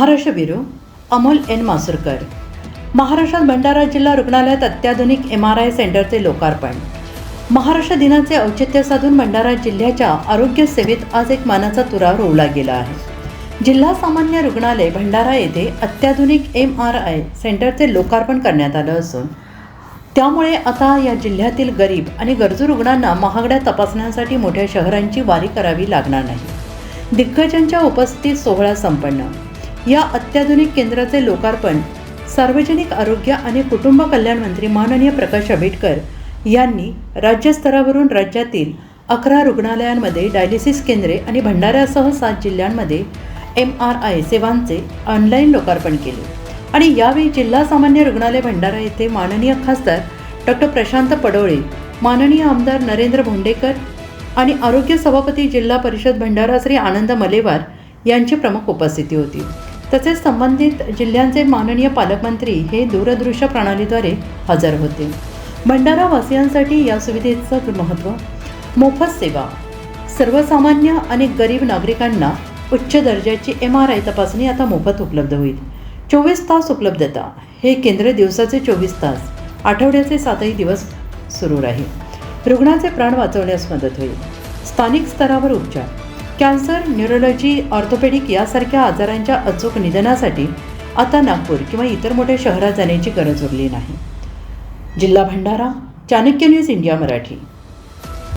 Maharashtra bureau Amol N Masurkar. महाराष्ट्रात भंडारा जिल्हा रुग्णालयात अत्याधुनिक MRI सेंटरचे लोकार्पण। महाराष्ट्र दिनाचे औचित्य साधून भंडारा जिल्ह्याच्या आरोग्य सेवेत आज एक मानाचा तुरा रोवला गेला आहे। जिल्हा सामान्य रुग्णालय भंडारा येथे अत्याधुनिक MRI सेंटरचे लोकार्पण करण्यात आलं असून त्यामुळे आता या जिल्ह्यातील गरीब आणि गरजू रुग्णांना महागड्या तपासण्यांसाठी मोठ्या शहरांची वारी करावी लागणार नाही। दिग्गजांच्या उपस्थितीत सोहळा संपन्न। या अत्याधुनिक केंद्राचे लोकार्पण सार्वजनिक आरोग्य आणि कुटुंब कल्याण मंत्री माननीय प्रकाश आंबेडकर यांनी राज्यस्तरावरून राज्यातील 11 रुग्णालयांमध्ये डायलिसिस केंद्रे आणि भंडाऱ्यासह 7 जिल्ह्यांमध्ये MRI सेवांचे ऑनलाईन लोकार्पण केले। आणि यावेळी जिल्हा सामान्य रुग्णालय भंडारा येथे माननीय खासदार डॉक्टर प्रशांत पडोळे, माननीय आमदार नरेंद्र भोंडेकर आणि आरोग्य सभापती जिल्हा परिषद भंडारा श्री आनंद मलेवार यांची प्रमुख उपस्थिती होती। तसेच संबंधित जिल्ह्यांचे माननीय पालकमंत्री हे दूरदृश्य प्रणालीद्वारे हजर होते। भंडारा वासियांसाठी या सुविधेचं महत्त्व, मोफत सेवा, सर्वसामान्य आणि गरीब नागरिकांना उच्च दर्जाची MRI तपासणी आता मोफत उपलब्ध होईल। 24 तास उपलब्धता। हे केंद्र दिवसाचे 24 तास, आठवड्याचे 7ही दिवस सुरू राहील। रुग्णाचे प्राण वाचवण्यास मदत होईल। स्थानिक स्तरावर उपचार, कॅन्सर, न्यूरोलॉजी, ऑर्थोपेडिक यासारख्या आजारांच्या अचूक निदानासाठी आता नागपूर किंवा इतर मोठ्या शहरात जाण्याची गरज उरली नाही। जिल्हा भंडारा, चाणक्य न्यूज इंडिया मराठी।